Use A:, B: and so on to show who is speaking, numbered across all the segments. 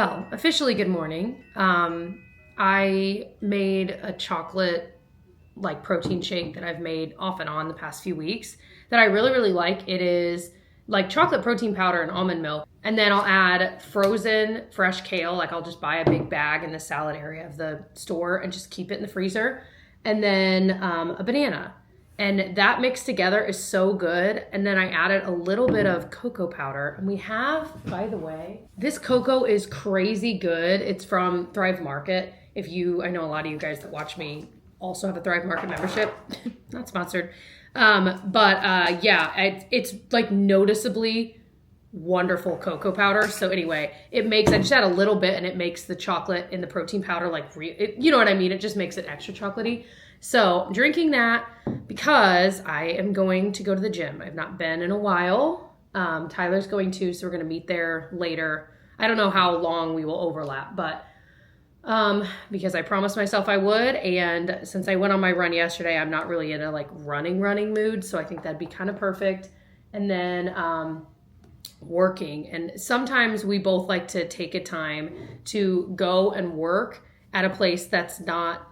A: Well, officially good morning. I made a chocolate protein shake that I've made off and on the past few weeks that I really like. It is like chocolate protein powder and almond milk. And then I'll add frozen fresh kale. Like I'll just buy a big bag in the salad area of the store and just keep it in the freezer. And then a banana. And that mixed together is so good. And then I added a little bit of cocoa powder. And we have, by the way, this cocoa is crazy good. It's from Thrive Market. I know a lot of you guys that watch me also have a Thrive Market membership. Not sponsored. It's like noticeably wonderful cocoa powder. So anyway, I just add a little bit and it makes the chocolate in the protein powder you know what I mean? It just makes it extra chocolatey. So I'm drinking that because I am going to go to the gym. I've not been in a while. Tyler's going to, so we're going to meet there later. I don't know how long we will overlap, but because I promised myself I would. And since I went on my run yesterday, I'm not really in a running mood. So I think that'd be kind of perfect. And then working. And sometimes we both like to take a time to go and work at a place that's not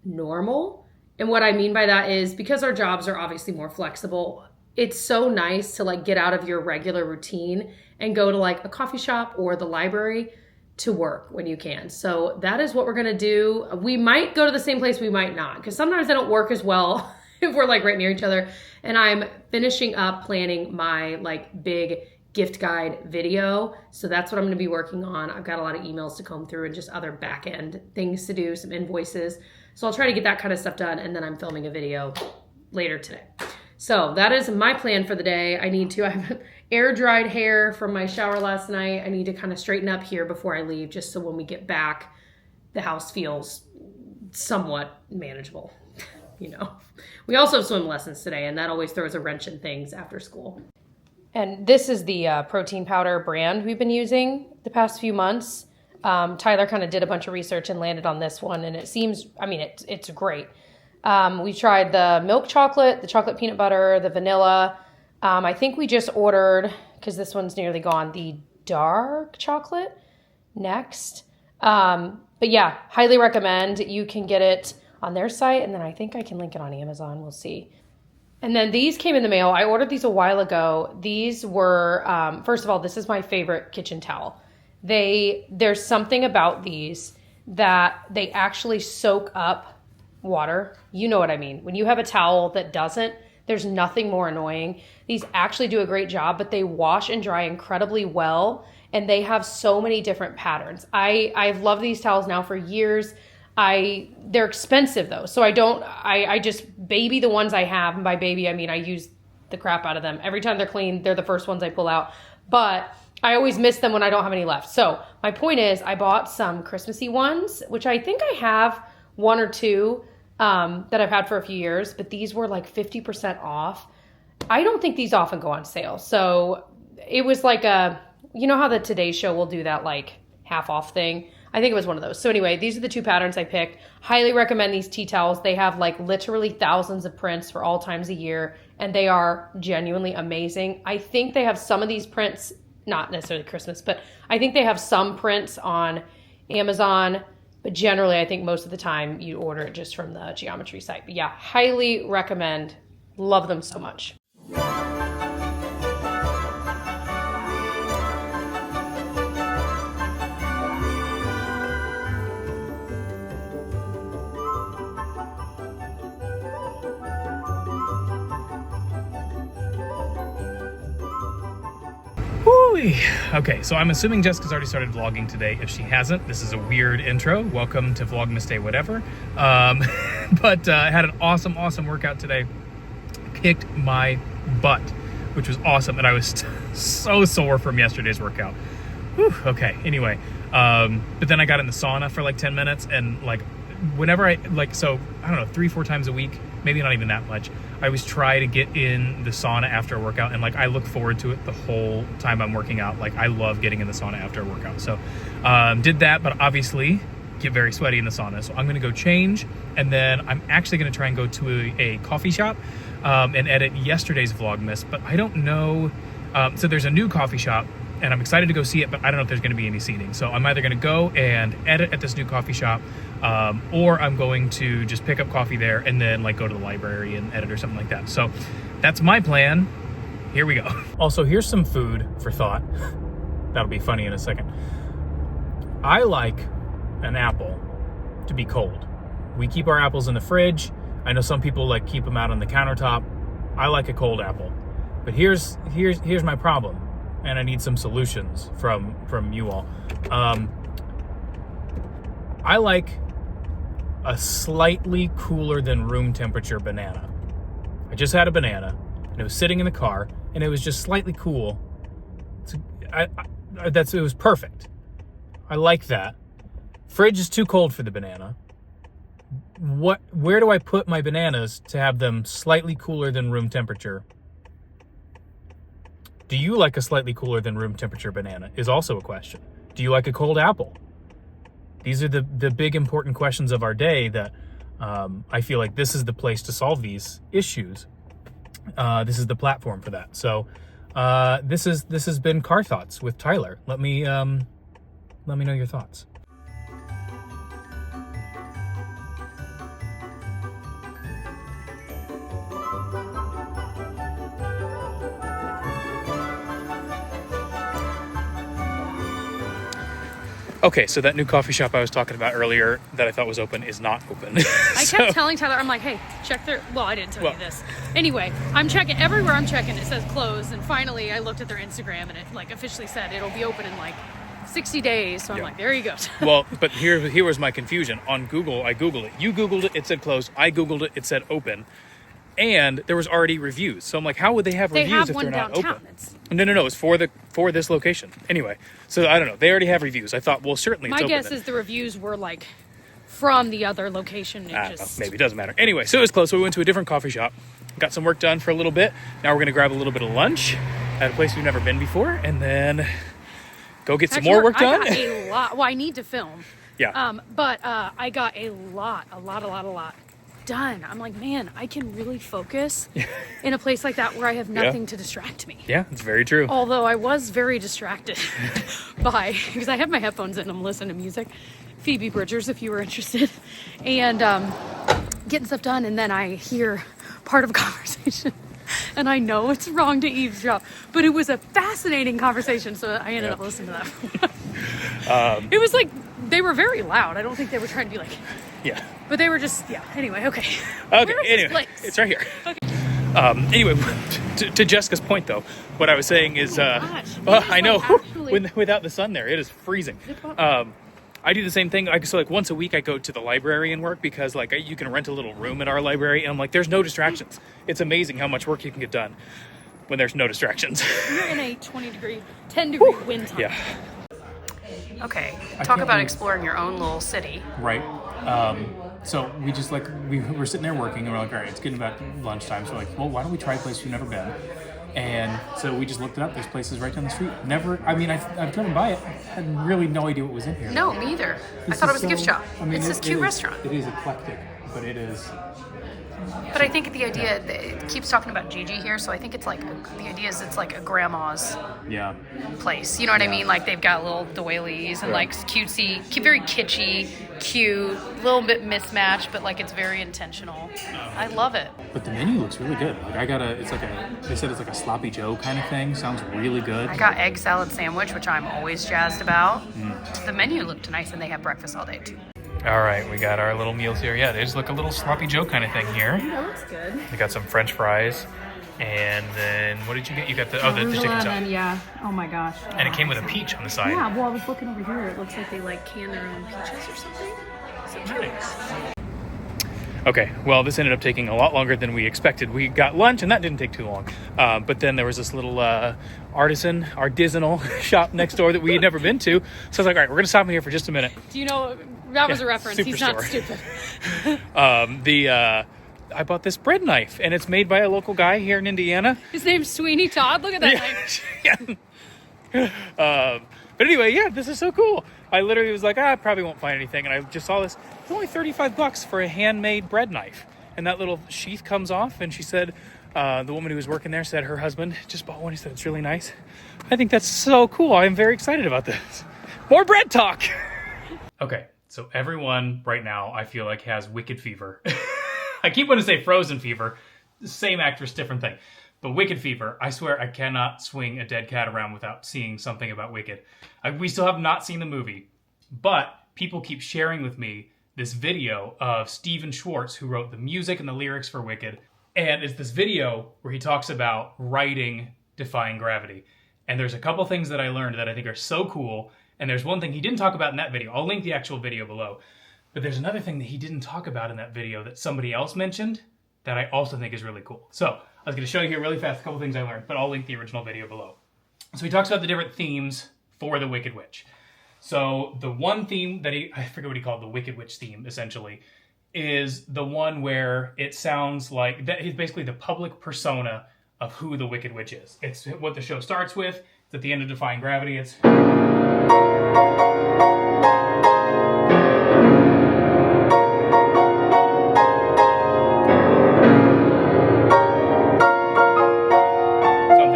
A: normal. And what I mean by that is because our jobs are obviously more flexible, it's so nice to get out of your regular routine and go to a coffee shop or the library to work when you can. So that is what we're going to do. We might go to the same place, we might not, because sometimes they don't work as well if we're right near each other. And I'm finishing up planning my big gift guide video. So that's what I'm going to be working on. I've got a lot of emails to comb through and just other back end things to do, some invoices. So I'll try to get that kind of stuff done. And then I'm filming a video later today. So that is my plan for the day. I have air dried hair from my shower last night. I need to kind of straighten up here before I leave, just so when we get back, the house feels somewhat manageable. We also have swim lessons today, and that always throws a wrench in things after school. And this is the protein powder brand we've been using the past few months. Tyler kind of did a bunch of research and landed on this one, and it seems, it's great. We tried the milk chocolate, the chocolate peanut butter, the vanilla. I think we just ordered, because this one's nearly gone, the dark chocolate next. But yeah, highly recommend. You can get it on their site, and then I think I can link it on Amazon. We'll see. And then these came in the mail. I ordered these a while ago. These were, first of all, this is my favorite kitchen towel. There's something about these that they actually soak up water. You know what I mean. When you have a towel that doesn't, there's nothing more annoying. These actually do a great job, but they wash and dry incredibly well. And they have so many different patterns. I've loved these towels now for years. They're expensive though. So I just baby the ones I have. And by baby, I mean, I use the crap out of them. Every time they're clean, they're the first ones I pull out. But I always miss them when I don't have any left. So my point is I bought some Christmassy ones, which I think I have one or two that I've had for a few years, but these were 50% off. I don't think these often go on sale. So it was you know how the Today Show will do that half off thing? I think it was one of those. So anyway, these are the two patterns I picked. Highly recommend these tea towels. They have literally thousands of prints for all times of year, and they are genuinely amazing. I think they have some of these prints, not necessarily Christmas, but I think they have some prints on Amazon, but generally I think most of the time you order it just from the Geometry site. But yeah, highly recommend. Love them so much.
B: Okay, so I'm assuming Jessica's already started vlogging today. If she hasn't, this is a weird intro. Welcome to Vlogmas Day whatever. But I had an awesome workout today. Kicked my butt, which was awesome. And I was so sore from yesterday's workout. Whew, okay, anyway. But then I got in the sauna for 10 minutes. And whenever I, so I don't know, 3-4 times a week, maybe not even that much, I always try to get in the sauna after a workout, and I look forward to it the whole time I'm working out. I love getting in the sauna after a workout. So did that, but obviously get very sweaty in the sauna. So I'm gonna go change, and then I'm actually gonna try and go to a coffee shop and edit yesterday's Vlogmas, but I don't know. So there's a new coffee shop and I'm excited to go see it, but I don't know if there's going to be any seating. So I'm either going to go and edit at this new coffee shop, or I'm going to just pick up coffee there and then like go to the library and edit or something like that. So that's my plan. Here we go. Also, here's some food for thought. That'll be funny in a second. I like an apple to be cold. We keep our apples in the fridge. I know some people like keep them out on the countertop. I like a cold apple. But here's my problem, and I need some solutions from you all. I like a slightly cooler than room temperature banana. I just had a banana, and it was sitting in the car, and it was just slightly cool. It was perfect. I like that. Fridge is too cold for the banana. Where do I put my bananas to have them slightly cooler than room temperature? Do you like a slightly cooler than room temperature banana is also a question. Do you like a cold apple? These are the big important questions of our day that I feel like this is the place to solve these issues. This is the platform for that. So this has been Car Thoughts with Tyler. Let me know your thoughts. Okay, so that new coffee shop I was talking about earlier that I thought was open is not open.
A: I kept telling Tyler, I'm like, hey, check their, well, I didn't tell you this. Anyway, I'm checking, everywhere I'm checking, it says closed. And finally, I looked at their Instagram and it like officially said it'll be open in like 60 days. So I'm like, there you go.
B: Well, but here was my confusion. On Google, I Googled it. You Googled it, it said closed. I Googled it, it said open. And there was already reviews. So I'm like, how would they have reviews if they're not
A: downtown.
B: open? No. It's for this location. Anyway, so I don't know. They already have reviews. I thought, well, certainly it's
A: open. My
B: open
A: guess
B: then.
A: is the reviews were like from the other location.
B: I don't know. Maybe it doesn't matter. Anyway, so it was closed. So we went to a different coffee shop, got some work done for a little bit. Now we're going to grab a little bit of lunch at a place we've never been before, and then go get some more work done.
A: I got a lot. Well, I need to film.
B: Yeah.
A: But I got a lot done. I'm like, man, I can really focus in a place like that where I have nothing to distract me.
B: Yeah, it's very true.
A: Although I was very distracted because I have my headphones in and I'm listening to music. Phoebe Bridgers, if you were interested. And getting stuff done, and then I hear part of a conversation. And I know it's wrong to eavesdrop, but it was a fascinating conversation, so I ended up listening to that. It was like, they were very loud. I don't think they were trying to be like...
B: Yeah.
A: But they were just, anyway, okay.
B: Okay, anyway, it's right here. Okay. Anyway, to Jessica's point, though, what I was saying is, I know, without the sun there, it is freezing. I do the same thing. So like once a week I go to the library and work because like you can rent a little room at our library, and I'm like, there's no distractions. It's amazing how much work you can get done when there's no distractions.
A: We're in a 10-degree wind tunnel.
B: Yeah.
A: Okay, talk about exploring your own little city.
B: Right. So we just like, we were sitting there working, and we're like, all right, it's getting about lunchtime. So we're like, well, why don't we try a place we've never been? And so we just looked it up. There's places right down the street. I've driven by it. I had really no idea what was in here.
A: No, me either. I thought it was a gift shop. It's this cute restaurant.
B: It is eclectic, but it is...
A: But I think the idea, it keeps talking about Gigi here, so I think it's like, the idea is it's like a grandma's place. You know what I mean? Like they've got little doilies and like cutesy, very kitschy, cute, a little bit mismatched, but like it's very intentional. I love it.
B: But the menu looks really good. Like they said it's like a sloppy Joe kind of thing. Sounds really good.
A: I got egg salad sandwich, which I'm always jazzed about. The menu looked nice, and they have breakfast all day too.
B: All right, we got our little meals here. Yeah, they just look a little sloppy Joe kind of thing here.
A: That looks good.
B: We got some French fries, and then what did you get? You got the chicken salad.
A: Yeah. Oh my gosh.
B: And it came with a peach on the side.
A: Yeah. Well, I was looking over here. It looks like they like can their own peaches or something. So nice.
B: Okay, well, this ended up taking a lot longer than we expected. We got lunch, and that didn't take too long. But then there was this little artisanal shop next door that we had never been to. So I was like, all right, we're going to stop in here for just a minute.
A: Do you know, that was a reference. He's not stupid.
B: I bought this bread knife, and it's made by a local guy here in Indiana.
A: His name's Sweeney Todd. Look at that knife.
B: Yeah. But anyway, yeah, this is so cool. I literally was like, I probably won't find anything. And I just saw this. It's only $35 for a handmade bread knife. And that little sheath comes off. And she said, The woman who was working there said her husband just bought one. He said it's really nice. I think that's so cool. I'm very excited about this. More bread talk. Okay, so everyone right now I feel like has Wicked fever. I keep wanting to say Frozen fever. Same actress, different thing. But Wicked fever, I swear I cannot swing a dead cat around without seeing something about Wicked. We still have not seen the movie, but people keep sharing with me this video of Steven Schwartz, who wrote the music and the lyrics for Wicked. And it's this video where he talks about writing Defying Gravity. And there's a couple things that I learned that I think are so cool. And there's one thing he didn't talk about in that video. I'll link the actual video below. But there's another thing that he didn't talk about in that video that somebody else mentioned that I also think is really cool. So I was going to show you here really fast a couple things I learned, but I'll link the original video below. So he talks about the different themes for the Wicked Witch. So the one theme that I forget what he called the Wicked Witch theme, essentially, is the one where it sounds like, that he's basically the public persona of who the Wicked Witch is. It's what the show starts with. It's at the end of Defying Gravity. It's... something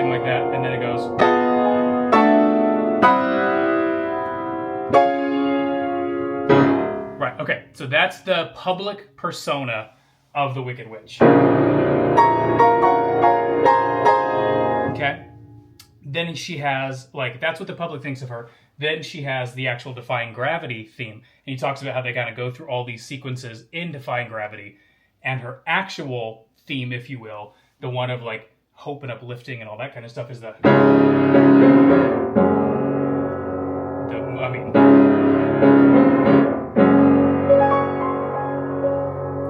B: like that, and then it goes... Right, okay, so that's the public persona of the Wicked Witch. Okay? Then she has, like, that's what the public thinks of her. Then she has the actual Defying Gravity theme. And he talks about how they kind of go through all these sequences in Defying Gravity. And her actual theme, if you will, the one of, like, hope and uplifting and all that kind of stuff is the I mean...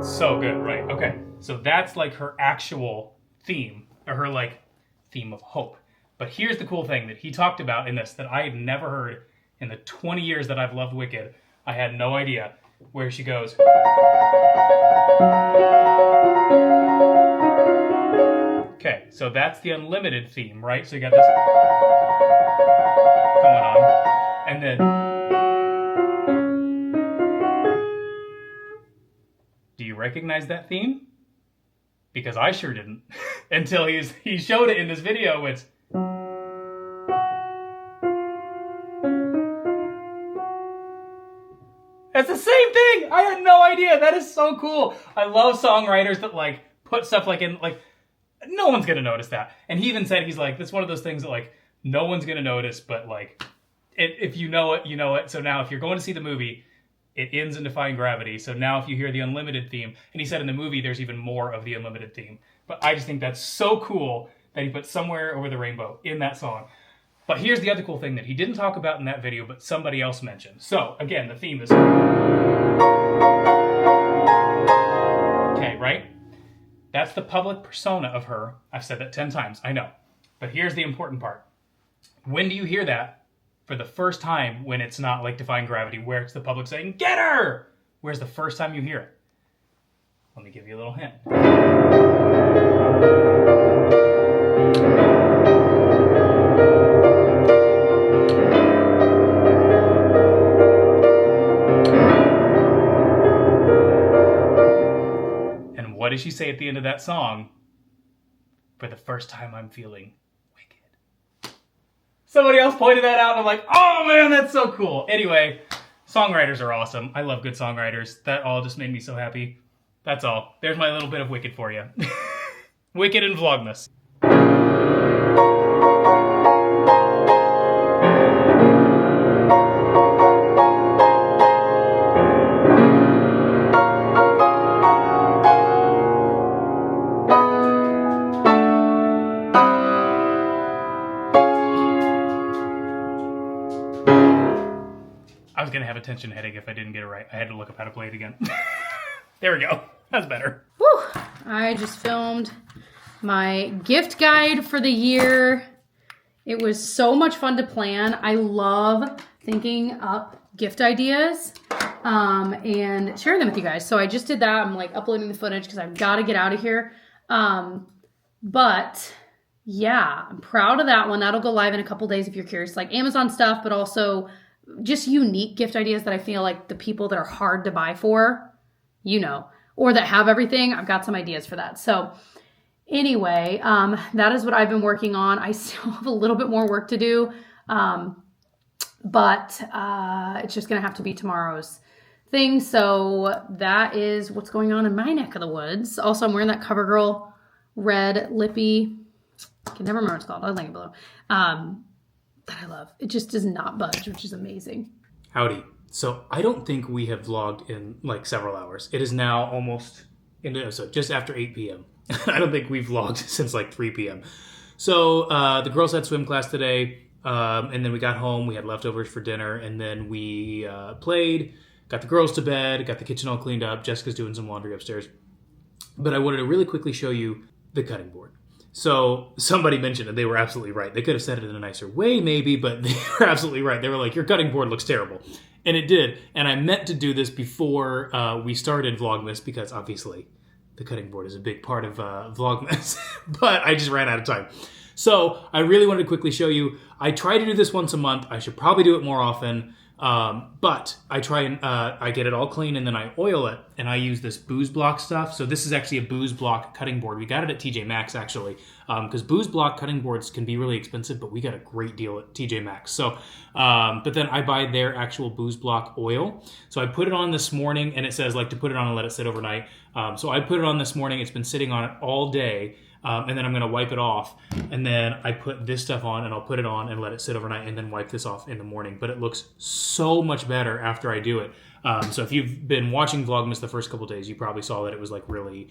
B: so good, right? Okay. So that's, like, her actual theme, or her, like, theme of hope. But here's the cool thing that he talked about in this that I had never heard in the 20 years that I've loved Wicked. I had no idea where she goes. Okay, so that's the unlimited theme, right? So you got this going on. And then... do you recognize that theme? Because I sure didn't. Until he showed it in this video. It's... it's the same thing! I had no idea! That is so cool! I love songwriters that, like, put stuff, like, in, like... no one's gonna notice that. And he even said, he's like, that's one of those things that, like, no one's gonna notice, but, like, if you know it, you know it. So now, if you're going to see the movie, it ends in Defying Gravity. So now if you hear the Unlimited theme, and he said in the movie there's even more of the Unlimited theme. But I just think that's so cool that he put Somewhere Over the Rainbow in that song. But here's the other cool thing that he didn't talk about in that video, but somebody else mentioned. So, again, the theme is... okay, right? That's the public persona of her. I've said that 10 times, I know. But here's the important part. When do you hear that for the first time when it's not like Defying Gravity, where it's the public saying, "Get her!" Where's the first time you hear it? Let me give you a little hint. And what does she say at the end of that song? For the first time I'm feeling wicked. Somebody else pointed that out and I'm like, oh man, that's so cool. Anyway, songwriters are awesome. I love good songwriters. That all just made me so happy. That's all. There's my little bit of Wicked for you. Wicked and Vlogmas. I was going to have a tension headache if I didn't get it right. I had to look up how to play it again. There we go. That's better.
A: Whew. I just filmed my gift guide for the year. It was so much fun to plan. I love thinking up gift ideas and sharing them with you guys. So I just did that. I'm like uploading the footage because I've got to get out of here. But yeah, I'm proud of that one. That'll go live in a couple days if you're curious. Like Amazon stuff, but also just unique gift ideas that I feel like the people that are hard to buy for, you know, or that have everything. I've got some ideas for that. So Anyway, that is what I've been working on. I still have a little bit more work to do, but it's just going to have to be tomorrow's thing. So that is what's going on in my neck of the woods. Also, I'm wearing that CoverGirl red lippy. I can never remember what it's called. I'll link it below. That I love. It just does not budge, which is amazing.
B: Howdy. So I don't think we have vlogged in like several hours. It is now almost just after 8 p.m. I don't think we've vlogged since like 3 p.m. So the girls had swim class today, and then we got home. We had leftovers for dinner, and then we played, got the girls to bed, got the kitchen all cleaned up. Jessica's doing some laundry upstairs. But I wanted to really quickly show you the cutting board. So somebody mentioned it. They were absolutely right. They could have said it in a nicer way maybe, but they were absolutely right. They were like, your cutting board looks terrible. And it did. And I meant to do this before we started Vlogmas because obviously the cutting board is a big part of Vlogmas, but I just ran out of time. So I really wanted to quickly show you. I try to do this once a month. I should probably do it more often, but I try and I get it all clean and then I oil it, and I use this Booze Block stuff. So this is actually a Booze Block cutting board. We got it at TJ Maxx actually, because Booze Block cutting boards can be really expensive, but we got a great deal at TJ Maxx. So, but then I buy their actual Booze Block oil. So I put it on this morning, and it says like to put it on and let it sit overnight. So I put it on this morning. It's been sitting on it all day. And then I'm going to wipe it off. And then I put this stuff on, and I'll put it on and let it sit overnight and then wipe this off in the morning. But it looks so much better after I do it. So if you've been watching Vlogmas the first couple days, you probably saw that it was like really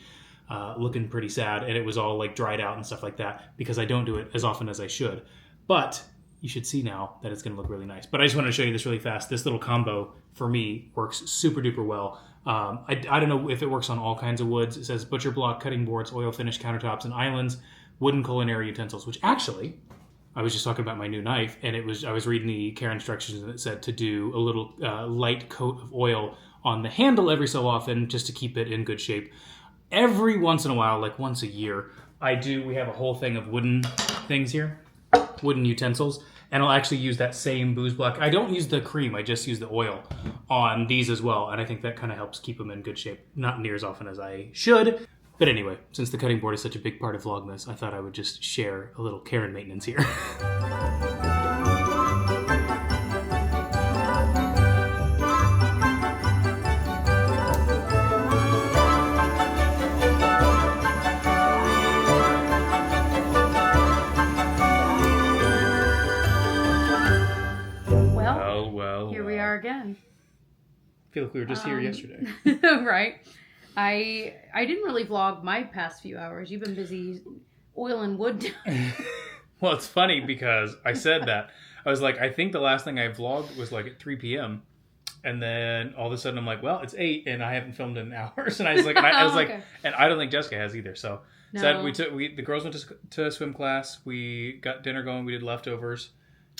B: looking pretty sad. And it was all like dried out and stuff like that because I don't do it as often as I should. But you should see now that it's going to look really nice. But I just wanted to show you this really fast. This little combo for me works super duper well. I don't know if it works on all kinds of woods. It says butcher block, cutting boards, oil finish countertops, and islands, wooden culinary utensils, which actually, I was just talking about my new knife, and I was reading the care instructions, and it said to do a little light coat of oil on the handle every so often just to keep it in good shape. Every once in a while, like once a year, we have a whole thing of wooden things here, wooden utensils. And I'll actually use that same Booze Block. I don't use the cream. I just use the oil on these as well. And I think that kind of helps keep them in good shape. Not near as often as I should. But anyway, since the cutting board is such a big part of Vlogmas, I thought I would just share a little care and maintenance here.
A: Again.
B: I feel like we were just here yesterday.
A: Right. I didn't really vlog my past few hours. You've been busy oiling wood.
B: Well, it's funny because I said that. I was like, I think the last thing I vlogged was like at 3 p.m. And then all of a sudden I'm like, well, it's 8 and I haven't filmed in hours. And I was like, okay. And I don't think Jessica has either. So no. The girls went to swim class. We got dinner going. We did leftovers.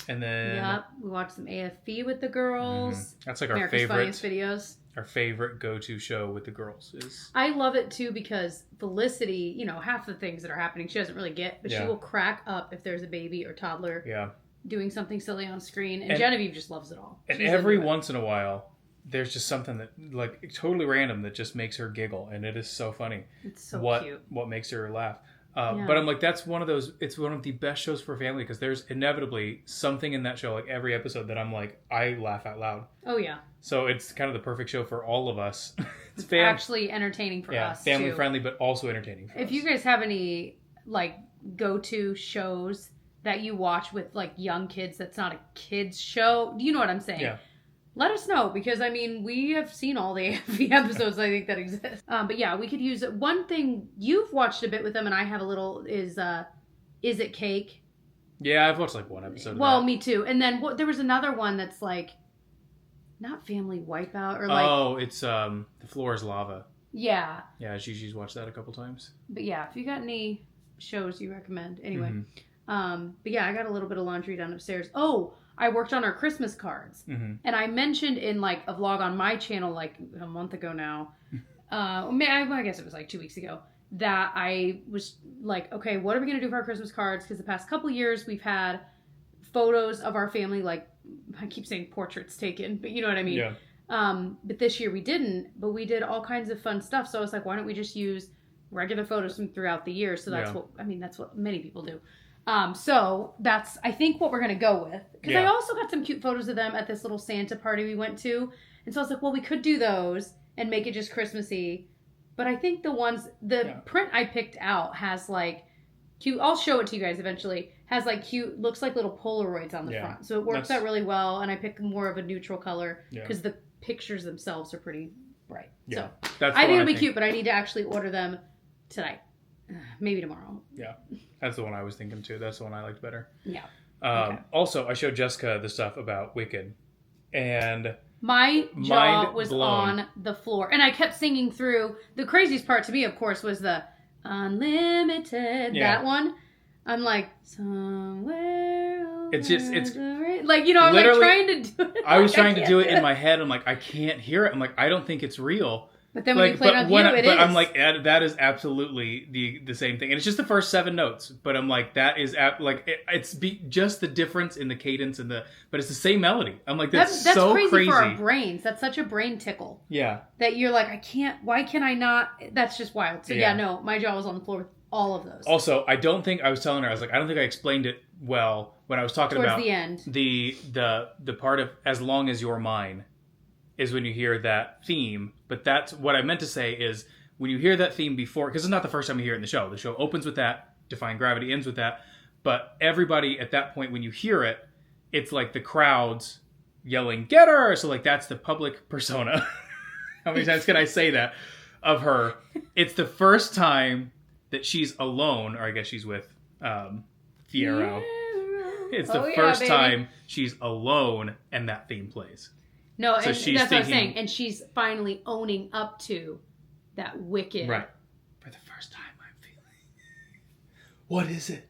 B: And then
A: we watched some AFB with the girls.
B: Mm-hmm. That's like
A: America's Funniest Videos.
B: Our favorite go-to show with the girls is.
A: I love it too because Felicity, half the things that are happening she doesn't really get, but she will crack up if there's a baby or toddler doing something silly on screen. And Genevieve just loves it all.
B: And every once in a while, there's just something that like totally random that just makes her giggle, and it is so funny.
A: It's so cute.
B: What makes her laugh. But I'm like, it's one of the best shows for family because there's inevitably something in that show, like every episode that I'm like, I laugh out loud.
A: Oh, yeah.
B: So it's kind of the perfect show for all of us.
A: It's actually entertaining for us,
B: family
A: too.
B: Friendly, but also entertaining for us.
A: If you guys have any, like, go-to shows that you watch with, like, young kids that's not a kid's show, you know what I'm saying? Yeah. Let us know, because, I mean, we have seen all the episodes, I think, that exist. But, yeah, we could use it. One thing you've watched a bit with them, and I have a little, is It Cake?
B: Yeah, I've watched, like, one episode of
A: Well,
B: that.
A: Me too. And then there was another one that's, like, not Family Wipeout, or, like...
B: Oh, it's The Floor is Lava.
A: Yeah.
B: Yeah, she's watched that a couple times.
A: But, yeah, if you got any shows you recommend. Anyway. Mm-hmm. But, yeah, I got a little bit of laundry done upstairs. Oh, I worked on our Christmas cards. Mm-hmm. And I mentioned in, like, a vlog on my channel, like, a month ago now, I guess it was, like, 2 weeks ago, that I was like, okay, what are we going to do for our Christmas cards? Because the past couple years, we've had photos of our family, like, I keep saying portraits taken, but you know what I mean? Yeah. But this year we didn't, but we did all kinds of fun stuff. So I was like, why don't we just use regular photos from throughout the year. So that's
B: Yeah.
A: that's what many people do. So that's, I think, what we're going to go with. Because I also got some cute photos of them at this little Santa party we went to. And so I was like, well, we could do those and make it just Christmassy. But I think the print I picked out has like cute, I'll show it to you guys eventually, has like cute, looks like little Polaroids on the front. So it works out really well. And I picked more of a neutral color because the pictures themselves are pretty bright. Yeah. So I think it'll be cute, but I need to actually order them tonight. Maybe tomorrow.
B: Yeah. That's the one I was thinking too. That's the one I liked better.
A: Yeah.
B: Also, I showed Jessica the stuff about Wicked. And
A: my jaw was on the floor. And I kept singing through. The craziest part to me, of course, was the Unlimited. That one. I'm like, somewhere.
B: It's
A: like, you know, I'm like trying to do it.
B: I was trying to do it in my head. I'm like, I can't hear it. I'm like, I don't think it's real.
A: But then when you play it on you, it is.
B: But I'm like, that is absolutely the same thing. And it's just the first 7 notes. But I'm like, that is, it's just the difference in the cadence but it's the same melody. I'm like, that's so crazy.
A: For our brains. That's such a brain tickle.
B: Yeah.
A: That you're like, why can I not? That's just wild. So no, my jaw was on the floor with all of those.
B: Also, I don't think, I was telling her, I was like, I don't think I explained it well when I was talking about
A: the end.
B: The part of As Long As You're Mine is when you hear that theme. But that's what I meant to say is when you hear that theme before, because it's not the first time you hear it in the show. The show opens with that, Defying Gravity ends with that. But everybody at that point, when you hear it, it's like the crowds yelling, "Get her!" So like that's the public persona. How many times can I say that of her? It's the first time that she's alone, or I guess she's with Fiyero. It's the first time she's alone and that theme plays.
A: No, so and that's what I was saying. And she's finally owning up to that Wicked.
B: Right. For the first time, I'm feeling. What is it?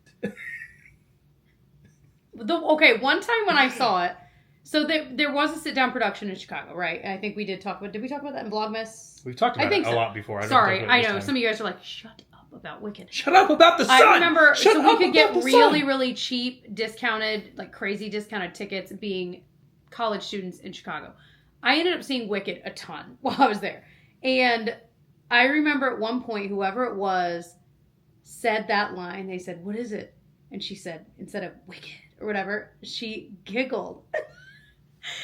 A: One time when I saw it, so there was a sit-down production in Chicago, right? And I think we did talk about. Did we talk about that in Vlogmas?
B: We've talked about it a lot before.
A: Sorry, I know some of you guys are like, shut up about Wicked.
B: Shut up about the sun.
A: I remember, so we could get really, really cheap, discounted, like crazy discounted tickets being college students in Chicago. I ended up seeing Wicked a ton while I was there. And I remember at one point, whoever it was said that line. They said, "What is it?" And she said, instead of Wicked or whatever, she giggled.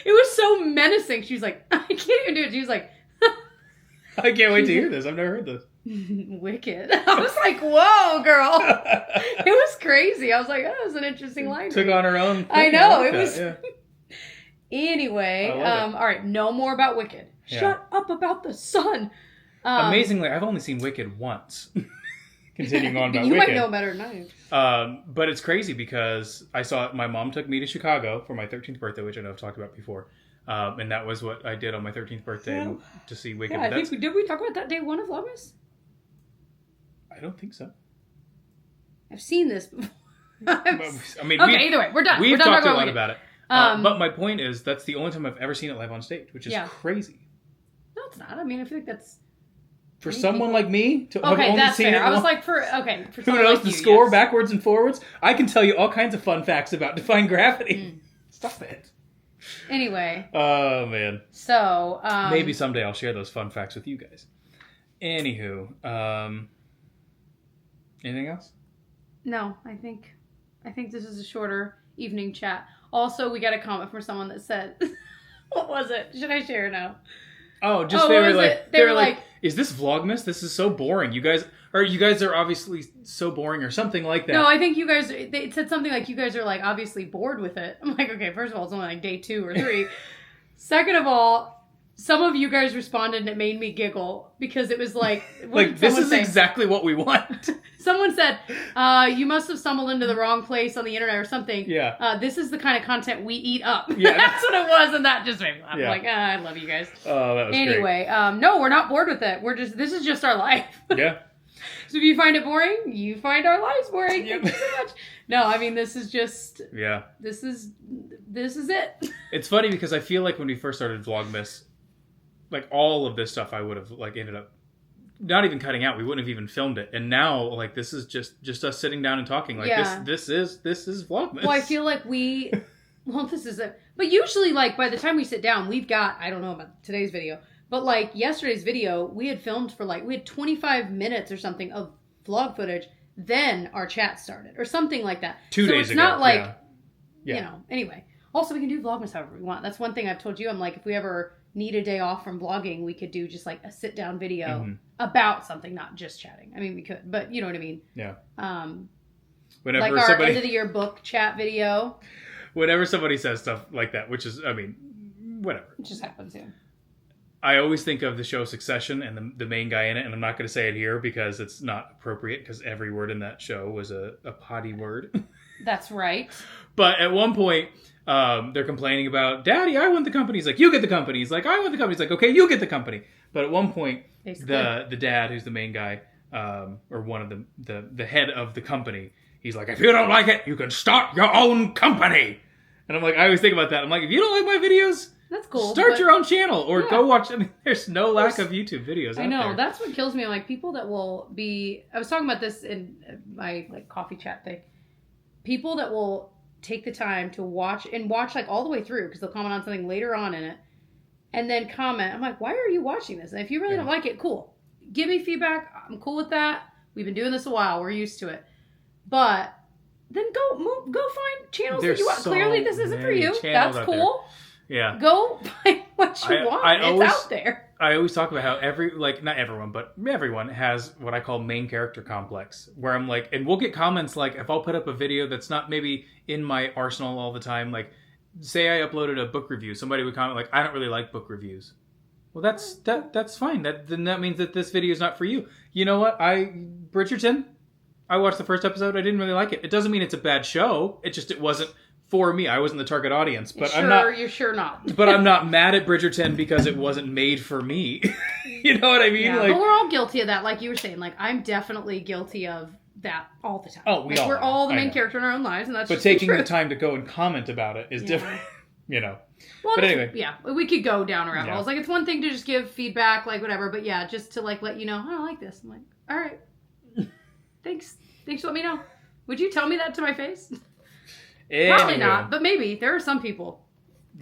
A: It was so menacing. She was like, I can't even do it. She was like,
B: I can't wait to hear this. I've never heard this.
A: Wicked. I was like, whoa, girl. It was crazy. I was like, that was an interesting line.
B: Took on her own thing.
A: I know. It was. Yeah. Anyway, all right. No more about Wicked.
B: Yeah.
A: Shut up about the sun.
B: Amazingly, I've only seen Wicked once. Continuing on about
A: you
B: Wicked.
A: might know better than I.
B: But it's crazy because I saw my mom took me to Chicago for my 13th birthday, which I know I've talked about before. And that was what I did on my 13th birthday to see Wicked.
A: Yeah, did we talk about that day one of Vlogmas?
B: I don't think so.
A: I've seen this before. Either way, we're done.
B: We've
A: done
B: talked a lot about it. But my point is, that's the only time I've ever seen it live on stage, which is crazy.
A: No, it's not. I mean, I feel like that's...
B: For someone like me to have only
A: that's
B: seen
A: fair.
B: it
A: I was like, for
B: who knows the score backwards and forwards? I can tell you all kinds of fun facts about Defying Gravity. Stop it.
A: Anyway.
B: Oh, man.
A: So,
B: maybe someday I'll share those fun facts with you guys. Anywho, anything else?
A: No, I think this is a shorter evening chat. Also, we got a comment from someone that said, what was it? Should I share now?
B: Oh, just they were like, is this Vlogmas? This is so boring. You guys are obviously so boring or something like that.
A: No, I think they said something like you guys are like obviously bored with it. I'm like, okay, first of all, it's only like day 2 or 3. Second of all, some of you guys responded and it made me giggle because it was like...
B: this is exactly what we want.
A: Someone said, you must have stumbled into the wrong place on the internet or something.
B: Yeah.
A: This is the kind of content we eat up.
B: Yeah.
A: That's what it was, and that just made me laugh. Yeah. I'm like, I love you guys.
B: Oh, that was
A: great. No, we're not bored with it. This is just our life.
B: Yeah.
A: So if you find it boring, you find our lives boring. Thank you so much. No, I mean, this is just...
B: Yeah.
A: This is it.
B: It's funny because I feel like when we first started Vlogmas, like all of this stuff I would have like ended up not even cutting out. We wouldn't have even filmed it. And now like this is just us sitting down and talking. Like this is Vlogmas.
A: Well, I feel like this is it. But usually like by the time we sit down, we've got, I don't know about today's video,
C: But like yesterday's video, we had filmed for we had 25 minutes or something of vlog footage. Then our chat started or something like that.
B: 2 days ago.
C: So it's not like,
B: Yeah.
C: Anyway. Also, we can do Vlogmas however we want. That's one thing I've told you. I'm like, if we ever need a day off from vlogging, we could do just like a sit-down video about something, not just chatting. I mean, we could, but you know what I mean?
B: Yeah.
C: Like our end of the year book chat video.
B: Whenever somebody says stuff like that, which is, I mean, whatever.
C: It just happens, yeah.
B: I always think of the show Succession and the main guy in it, and I'm not going to say it here because it's not appropriate because every word in that show was a potty word.
C: That's right.
B: But at one point, they're complaining about, Daddy, I want the company. He's like, you get the company. He's like, I want the company. He's like, okay, you get the company. But at one point, the dad, who's the main guy, or one of the head of the company, he's like, if you don't like it, you can start your own company. And I'm like, I always think about that. I'm like, if you don't like my videos,
C: that's cool.
B: Start your own channel or go watch. I mean, there's no lack of YouTube videos.
C: I know.
B: Out there.
C: That's what kills me. I'm like, people that will be. I was talking about this in my coffee chat thing. People that will take the time to watch like all the way through because they'll comment on something later on in it, and then comment. I'm like, why are you watching this? And if you really don't like it, cool. Give me feedback. I'm cool with that. We've been doing this a while. We're used to it. But then go find channels that you want. Clearly, this isn't for you. That's cool.
B: Yeah.
C: Go find what you want. It's out there.
B: I always talk about how not everyone, but everyone has what I call main character complex, where I'm like, and we'll get comments like, if I'll put up a video that's not maybe in my arsenal all the time, like, say I uploaded a book review, somebody would comment like, I don't really like book reviews. Well, that's fine. Then that means that this video is not for you. You know what? Bridgerton, I watched the first episode. I didn't really like it. It doesn't mean it's a bad show. It wasn't for me. I wasn't the target audience, but
C: You're sure not.
B: But I'm not mad at Bridgerton because it wasn't made for me. You know what I mean?
C: Yeah, but we're all guilty of that, like you were saying. Like, I'm definitely guilty of that all the time.
B: Oh, we're
C: all the main character in our own lives, and that's.
B: But taking the time to go and comment about it is different. You know.
C: Well,
B: but anyway,
C: we could go down rabbit holes. Like, it's one thing to just give feedback, like whatever. But yeah, just to like let you know, I don't like this. I'm like, all right, thanks for letting me know. Would you tell me that to my face? Anyway. Probably not, but maybe there are some people.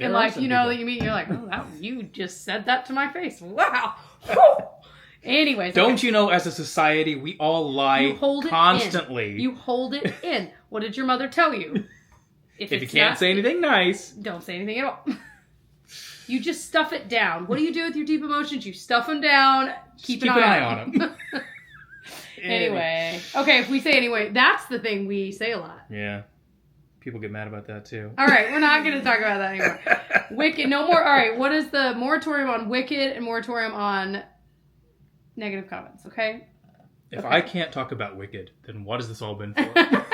C: And like, you know, that you meet, you're like, oh, you just said that to my face. Wow. Anyways.
B: Don't you know, as a society, we all lie constantly.
C: You hold it in. What did your mother tell you?
B: If you can't say anything nice.
C: Don't say anything at all. You just stuff it down. What do you do with your deep emotions? You stuff them down. Keep an eye on them. Anyway. Okay, if we say anyway, that's the thing we say a lot.
B: Yeah. People get mad about that too.
C: All right, we're not going to talk about that anymore. Wicked, no more. All right, what is the moratorium on Wicked and moratorium on negative comments, okay?
B: If I can't talk about Wicked, then what has this all been for?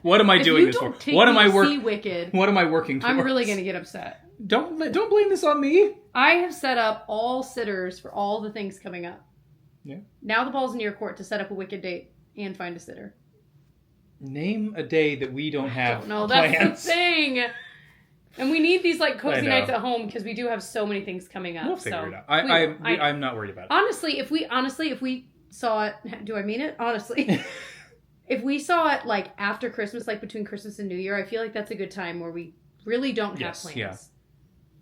B: What am I doing this for? What am I
C: Wicked?
B: What am I working towards?
C: I'm really going to get upset.
B: Don't blame this on me.
C: I have set up all sitters for all the things coming up.
B: Yeah.
C: Now the ball's in your court to set up a Wicked date and find a sitter.
B: Name a day that we don't have.
C: No, that's the thing. And we need these like cozy nights at home because we do have so many things coming up.
B: We'll figure it out. I'm not worried about it.
C: Honestly, if we saw it, do I mean it? Honestly, if we saw it like after Christmas, like between Christmas and New Year, I feel like that's a good time where we really don't have plans. Yeah.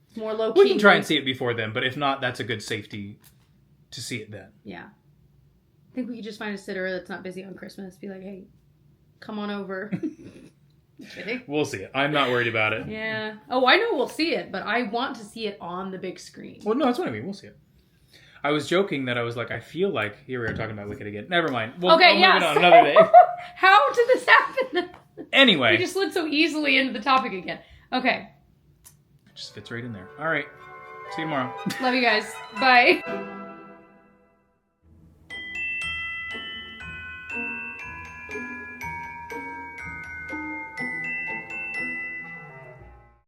C: It's more low key.
B: We can try and see it before then, but if not, that's a good safety to see it then.
C: Yeah. I think we could just find a sitter that's not busy on Christmas. Be like, hey, come on over. Kidding.
B: We'll see it. I'm not worried about it.
C: Yeah. Oh, I know we'll see it, but I want to see it on the big screen.
B: Well, no, that's what I mean. We'll see it. I was joking that I was like, I feel like, here we are talking about Wicked again. Never mind. We'll move it on another day.
C: How did this happen?
B: Anyway.
C: We just slid so easily into the topic again. Okay.
B: Just fits right in there. All right. See you tomorrow.
C: Love you guys. Bye.